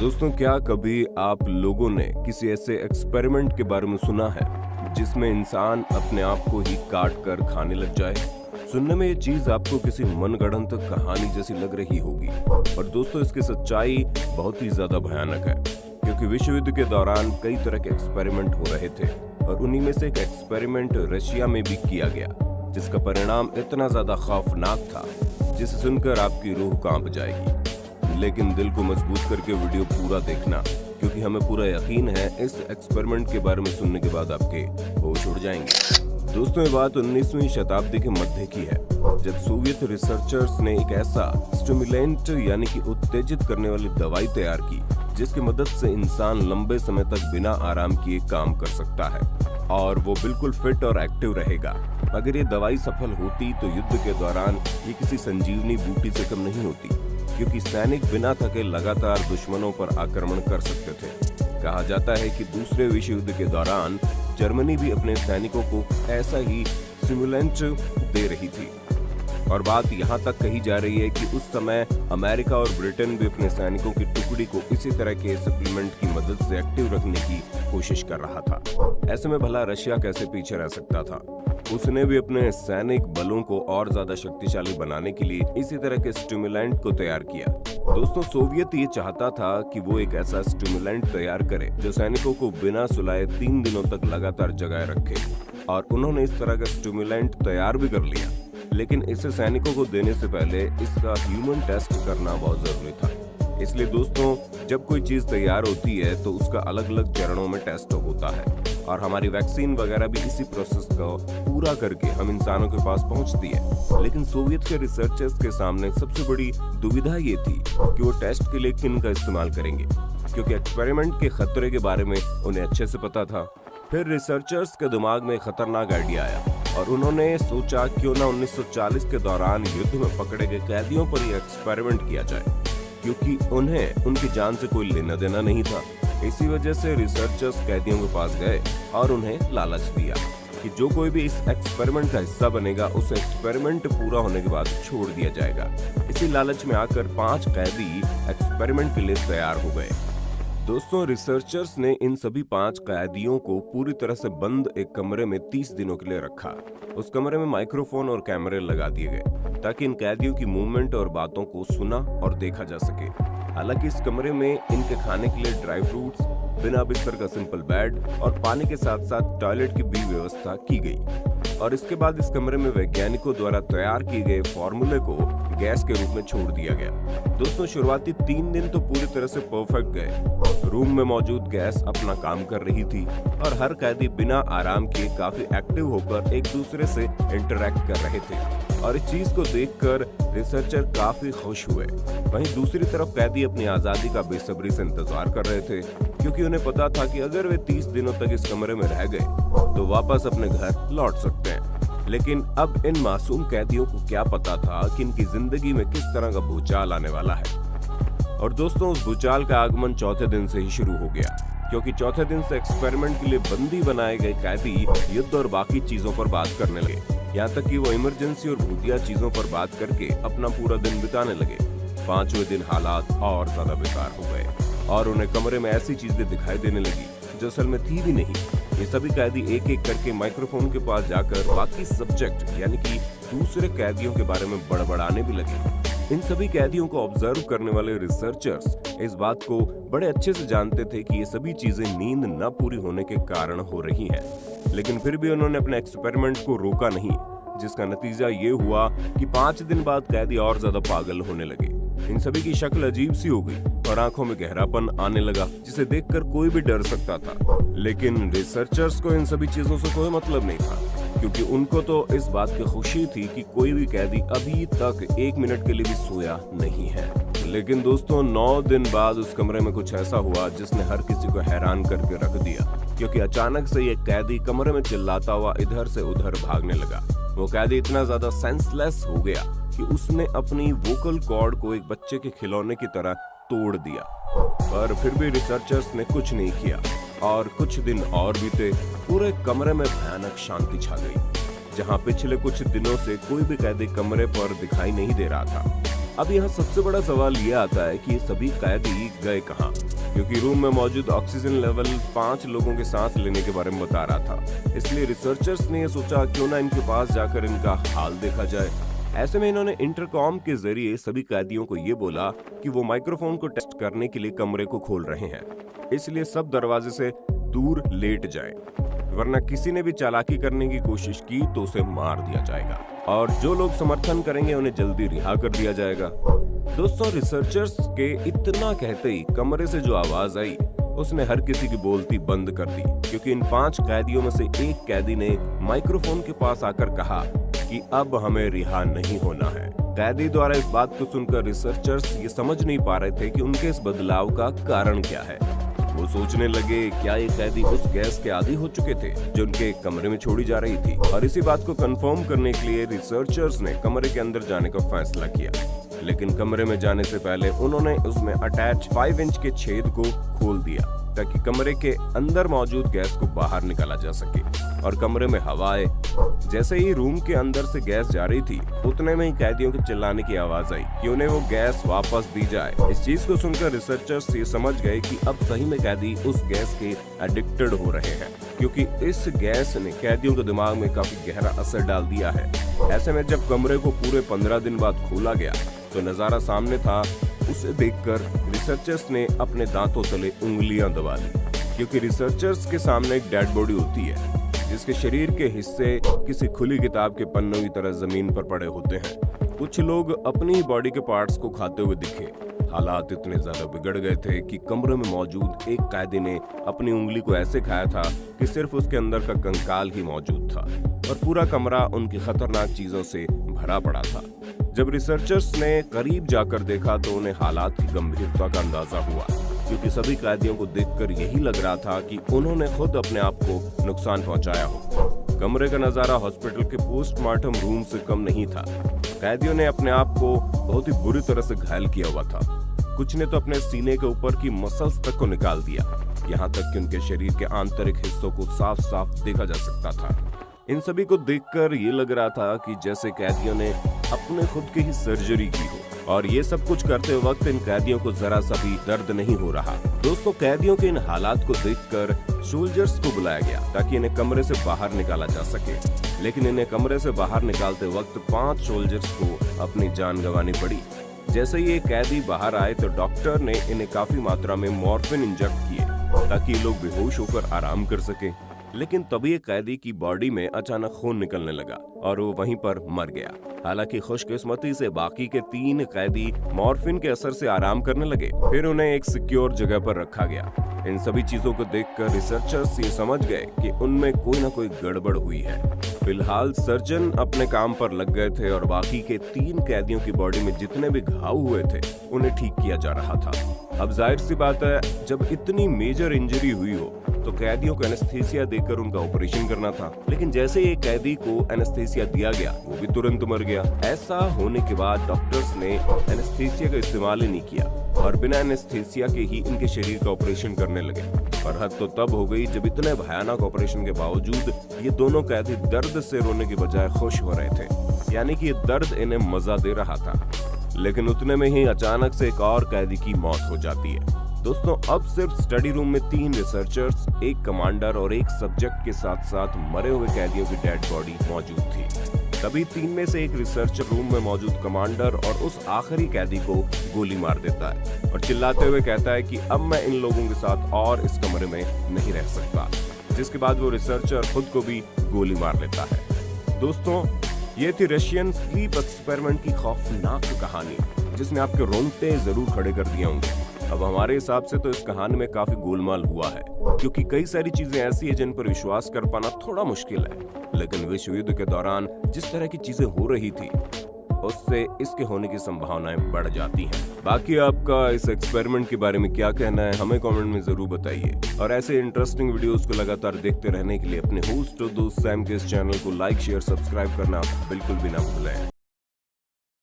दोस्तों, क्या कभी आप लोगों ने किसी ऐसे एक्सपेरिमेंट के बारे में सुना है जिसमें इंसान अपने आप को ही काट कर खाने लग जाए? सुनने में ये चीज आपको किसी मनगढ़ंत कहानी जैसी लग रही होगी, और दोस्तों इसकी सच्चाई बहुत ही ज्यादा भयानक है, क्योंकि विश्व युद्ध के दौरान कई तरह के एक्सपेरिमेंट हो रहे थे और उन्हीं में से एक एक्सपेरिमेंट रशिया में भी किया गया, जिसका परिणाम इतना ज्यादा खौफनाक था जिसे सुनकर आपकी रूह कांप जाएगी। लेकिन दिल को मजबूत करके वीडियो पूरा देखना, क्योंकि हमें पूरा यकीन है इस एक्सपेरिमेंट के बारे में सुनने के बाद आपके होश उड़ जाएंगे। दोस्तों, ये बात 19वीं शताब्दी के मध्य की है, जब सोवियत रिसर्चर्स ने एक ऐसा स्टिमुलेंट यानी कि उत्तेजित करने वाली दवाई तैयार की जिसकी मदद से इंसान लंबे समय तक बिना आराम किए काम कर सकता है और वो बिल्कुल फिट और एक्टिव रहेगा। अगर ये दवाई सफल होती तो युद्ध के दौरान ये किसी संजीवनी बूटी से कम नहीं होती, क्योंकि सैनिक बिना थके लगातार दुश्मनों पर आक्रमण कर सकते थे। कहा जाता है कि दूसरे विश्व युद्ध के दौरान जर्मनी भी अपने सैनिकों को ऐसा ही स्टिमुलेंट दे रही थी, और बात यहाँ तक कही जा रही है कि उस समय अमेरिका और ब्रिटेन भी अपने सैनिकों की टुकड़ी को इसी तरह के सप्लीमेंट की मदद से एक्टिव रखने की कोशिश कर रहा था। ऐसे में भला रशिया कैसे पीछे रह सकता था? उसने भी अपने सैनिक बलों को और ज्यादा शक्तिशाली बनाने के लिए इसी तरह के स्टिमुलेंट को तैयार किया। दोस्तों, सोवियत ये चाहता था कि वो एक ऐसा स्टिमुलेंट तैयार करे जो सैनिकों को बिना सुलाए 3 दिनों तक लगातार जगाए रखे, और उन्होंने इस तरह का स्टिमुलेंट तैयार भी कर लिया। लेकिन इसे सैनिकों को देने से पहले इसका ह्यूमन टेस्ट करना बहुत जरूरी था। इसलिए दोस्तों, जब कोई चीज तैयार होती है तो उसका अलग अलग चरणों में टेस्ट होता है, और हमारी वैक्सीन वगैरह भी इसी प्रोसेस को पूरा करके हम इंसानों के पास पहुंचती है। लेकिन सोवियत के रिसर्चर्स के सामने सबसे बड़ी दुविधा ये थी कि वो टेस्ट के लिए किन का इस्तेमाल करेंगे, क्योंकि एक्सपेरिमेंट के खतरे के बारे में उन्हें अच्छे से पता था। फिर रिसर्चर्स के दिमाग में खतरनाक आइडिया आया और उन्होंने सोचा क्यों ना 1940 के दौरान युद्ध में पकड़े गए कैदियों पर यह एक्सपेरिमेंट किया जाए, क्योंकि उन्हें उनकी जान से कोई लेना देना नहीं था। इसी वजह से रिसर्चर्स कैदियों के पास गए और उन्हें लालच दिया कि जो कोई भी इस एक्सपेरिमेंट का हिस्सा बनेगा उसे एक्सपेरिमेंट पूरा होने के बाद छोड़ दिया जाएगा। इसी लालच में आकर 5 कैदी एक्सपेरिमेंट के लिए तैयार हो गए। दोस्तों, रिसर्चर्स ने इन सभी 5 कैदियों को पूरी तरह से बंद एक कमरे में 30 दिनों के लिए रखा। उस कमरे में माइक्रोफोन और कैमरे लगा दिए गए ताकि इन कैदियों की मूवमेंट और बातों को सुना और देखा जा सके। हालांकि इस कमरे में इनके खाने के लिए ड्राई फ्रूट्स, बिना बिस्तर का सिंपल बेड और पानी के साथ साथ टॉयलेट की भी व्यवस्था की गई, और इसके बाद इस कमरे में वैज्ञानिकों द्वारा तैयार किए गए फॉर्मूले को गैस के रूप में छोड़ दिया गया। दोस्तों, शुरुआती 3 दिन तो पूरी तरह से परफेक्ट गए। रूम में मौजूद गैस अपना काम कर रही थी और हर कैदी बिना आराम किए काफी एक्टिव होकर एक दूसरे से इंटरैक्ट कर रहे थे, और इस चीज को देखकर रिसर्चर काफी खुश हुए। वहीं दूसरी तरफ कैदी अपनी आजादी का बेसब्री से इंतजार कर रहे थे, क्योंकि उन्हें पता था कि अगर वे 30 दिनों तक इस कमरे में रह गए तो वापस अपने घर लौट सकते हैं। लेकिन अब इन मासूम कैदियों को क्या पता था कि इनकी जिंदगी में किस तरह का भूचाल आने वाला है। और दोस्तों, उस भूचाल का आगमन चौथे दिन से ही शुरू हो गया, क्योंकि चौथे दिन से एक्सपेरिमेंट के लिए बंदी बनाए गए कैदी युद्ध और बाकी चीजों पर बात करने लगे। यहाँ तक कि वो इमरजेंसी और भूतिया चीजों पर बात करके अपना पूरा दिन बिताने लगे। 5वें दिन हालात और ज्यादा बेकार हो गए और उन्हें कमरे में ऐसी चीजें दिखाई देने लगी जो असल में थी भी नहीं। ये सभी कैदी एक एक करके माइक्रोफोन के पास जाकर बाकी सब्जेक्ट यानी कि दूसरे कैदियों के बारे में बड़बड़ाने भी लगे। इन सभी कैदियों को ऑब्जर्व करने वाले रिसर्चर्स इस बात को बड़े अच्छे से जानते थे कि ये सभी चीजें नींद न पूरी होने के कारण हो रही हैं, लेकिन फिर भी उन्होंने अपने एक्सपेरिमेंट को रोका नहीं, जिसका नतीजा ये हुआ कि 5 दिन बाद कैदी और ज्यादा पागल होने लगे। इन सभी की शक्ल अजीब सी हो गई और आंखों में गहरापन आने लगा, जिसे देखकर कोई भी डर सकता था। लेकिन रिसर्चर्स को इन सभी चीजों से कोई मतलब नहीं था, क्योंकि उनको तो इस बात की खुशी थी कि कोई भी कैदी अभी तक 1 मिनट के लिए भी सोया नहीं है। लेकिन दोस्तों, 9 दिन बाद उस कमरे में कुछ ऐसा हुआ जिसने हर किसी को हैरान करके रख दिया, क्योंकि अचानक से ये कैदी कमरे में चिल्लाता हुआ इधर से उधर भागने लगा। वो कैदी इतना ज्यादा सेंसलेस हो गया कि उसने अपनी वोकल कॉर्ड को एक बच्चे के खिलौने की तरह तोड़ दिया। पर फिर भी रिसर्चर्स ने कुछ नहीं किया और कुछ दिन और बीते। पूरे कमरे में भयानक शांति छा गई, जहां पिछले कुछ दिनों से कोई भी कैदी कमरे पर दिखाई नहीं दे रहा था। अब यहाँ सबसे बड़ा सवाल ये आता है कि ये सभी कैदी गए कहाँ? क्योंकि रूम में मौजूद ऑक्सीजन लेवल 5 लोगों के सांस लेने के बारे में बता रहा था। इसलिए रिसर्चर्स ने सोचा क्यों ना इनके पास जाकर इनका हाल देखा जाए। ऐसे में इन्होंने इंटरकॉम के जरिए सभी कैदियों को ये बोला कि वो माइक्रोफोन को टेस्ट करने के लिए कमरे को खोल रहे हैं, इसलिए सब दरवाजे से दूर लेट जाएं, वरना किसी ने भी चालाकी करने की कोशिश की तो उसे मार दिया जाएगा और जो लोग समर्थन करेंगे उन्हें जल्दी रिहा कर दिया जाएगा। दोस्तों, रिसर्चर्स के इतना कहते ही कमरे से जो आवाज आई उसने हर किसी की बोलती बंद कर दी, क्योंकि इन 5 कैदियों में से एक कैदी ने माइक्रोफोन के पास आकर कहा कि अब हमें रिहा नहीं होना है। कैदी द्वारा इस बात को सुनकर रिसर्चर्स ये समझ नहीं पा रहे थे कि उनके इस बदलाव का कारण क्या है। वो सोचने लगे क्या ये कैदी उस गैस के आदी हो चुके थे जो उनके कमरे में छोड़ी जा रही थी, और इसी बात को कंफर्म करने के लिए रिसर्चर्स ने कमरे के अंदर जाने का फैसला किया। लेकिन कमरे में जाने से पहले उन्होंने उसमें अटैच 5 इंच के छेद को खोल दिया ताकि कमरे के अंदर मौजूद गैस को बाहर निकाला जा सके और कमरे में हवा आए। जैसे ही रूम के अंदर से गैस जा रही थी उतने में ही कैदियों के चिल्लाने की आवाज आई कि उन्हें वो गैस वापस दी जाए। इस चीज को सुनकर रिसर्चर्स ये समझ गए कि अब सही में कैदी उस गैस के एडिक्टेड हो रहे हैं, क्योंकि इस गैस ने कैदियों के दिमाग में काफी गहरा असर डाल दिया है। ऐसे में जब कमरे को पूरे 15 दिन बाद खोला गया तो नजारा सामने था। उसे देखकर रिसर्चर्स ने अपने दांतों तले उंगलियां दबा ली, क्योंकि रिसर्चर्स के सामने एक डेड बॉडी होती है जिसके शरीर के हिस्से किसी खुली किताब के पन्नों की तरह जमीन पर पड़े होते हैं। कुछ लोग अपनी ही बॉडी के पार्ट्स को खाते हुए दिखे। हालात इतने ज्यादा बिगड़ गए थे कि कमरे में मौजूद एक कैदी ने अपनी उंगली को ऐसे खाया था कि सिर्फ उसके अंदर का कंकाल ही मौजूद था और पूरा कमरा उनकी खतरनाक चीजों से भरा पड़ा था। जब रिसर्चर्स ने करीब जाकर देखा तो उन्हें हालात की गंभीरता का अंदाजा हुआ, क्योंकि सभी कैदियों को देखकर यही लग रहा था कि उन्होंने खुद अपने आप को नुकसान पहुंचाया हो। कमरे का नजारा हॉस्पिटल के पोस्टमार्टम रूम से कम नहीं था। कैदियों ने अपने आप को बहुत ही बुरी तरह से घायल किया हुआ था। कुछ ने तो अपने सीने के ऊपर की मसल्स तक को निकाल दिया, यहाँ तक कि उनके शरीर के आंतरिक हिस्सों को साफ साफ देखा जा सकता था। इन सभी को देखकर ये लग रहा था कि जैसे कैदियों ने अपने खुद की ही सर्जरी की हो, और ये सब कुछ करते वक्त इन कैदियों को जरा सा भी दर्द नहीं हो रहा। दोस्तों, कैदियों के इन हालात को देखकर सोल्जर्स को बुलाया गया ताकि इन्हें कमरे से बाहर निकाला जा सके, लेकिन इन्हें कमरे से बाहर निकालते वक्त 5 सोल्जर्स को अपनी जान गंवानी पड़ी। जैसे ही ये कैदी बाहर आए तो डॉक्टर ने इन्हें काफी मात्रा में मॉर्फिन इंजेक्ट किए ताकि ये लोग बेहोश होकर आराम कर सके। लेकिन तभी एक कैदी की बॉडी में अचानक खून निकलने लगा और वो वहीं पर मर गया। हालांकि खुशकिस्मती से बाकी के 3 कैदी मॉर्फिन के असर से आराम करने लगे। फिर उन्हें एक सिक्योर जगह पर रखा गया। इन सभी चीजों को देखकर रिसर्चर्स ये समझ गए कि उनमें कोई ना कोई गड़बड़ हुई है। फिलहाल सर्जन अपने काम पर लग गए थे और बाकी के 3 कैदियों की बॉडी में जितने भी घाव हुए थे उन्हें ठीक किया जा रहा था। अब जाहिर सी बात है, जब इतनी मेजर इंजरी हुई हो तो कैदियों को एनेस्थीसिया देकर उनका ऑपरेशन करना था, लेकिन जैसे ही कैदी को एनेस्थीसिया दिया गया वो भी तुरंत मर गया। ऐसा होने के बाद डॉक्टर्स ने एनेस्थीसिया का इस्तेमाल ही नहीं किया और बिना एनेस्थीसिया के ही इनके शरीर का ऑपरेशन करने लगे। और हद तो तब हो गई जब इतने भयानक ऑपरेशन के बावजूद ये दोनों कैदी दर्द से रोने की बजाय खुश हो रहे थे, यानी कि ये दर्द इन्हें मजा दे रहा था। लेकिन उतने में ही अचानक से एक और कैदी की मौत हो जाती है। दोस्तों, अब सिर्फ स्टडी रूम में 3 रिसर्चर्स, एक कमांडर और एक सब्जेक्ट के साथ साथ मरे हुए कैदियों की डेड बॉडी मौजूद थी। तभी 3 में से एक रिसर्चर रूम में मौजूद कमांडर और उस आखिरी कैदी को गोली मार देता है और चिल्लाते हुए कहता है कि अब मैं इन लोगों के साथ और इस कमरे में नहीं रह सकता, जिसके बाद वो रिसर्चर खुद को भी गोली मार लेता है। दोस्तों, ये थी रशियन स्लीप एक्सपेरिमेंट की खौफनाक कहानी, जिसने आपके रोंगटे जरूर खड़े कर दिए होंगे। अब हमारे हिसाब से तो इस कहानी में काफी गोलमाल हुआ है, क्योंकि कई सारी चीजें ऐसी है जिन पर विश्वास कर पाना थोड़ा मुश्किल है। लेकिन विश्व युद्ध के दौरान जिस तरह की चीजें हो रही थी उससे इसके होने की संभावनाएं बढ़ जाती हैं। बाकी आपका इस एक्सपेरिमेंट के बारे में क्या कहना है हमें कमेंट में जरूर बताइए, और ऐसे इंटरेस्टिंग वीडियोस को लगातार देखते रहने के लिए अपने होस्ट और दोस्त सैम के इस चैनल को लाइक, शेयर, सब्सक्राइब करना बिल्कुल भी ना भूलें।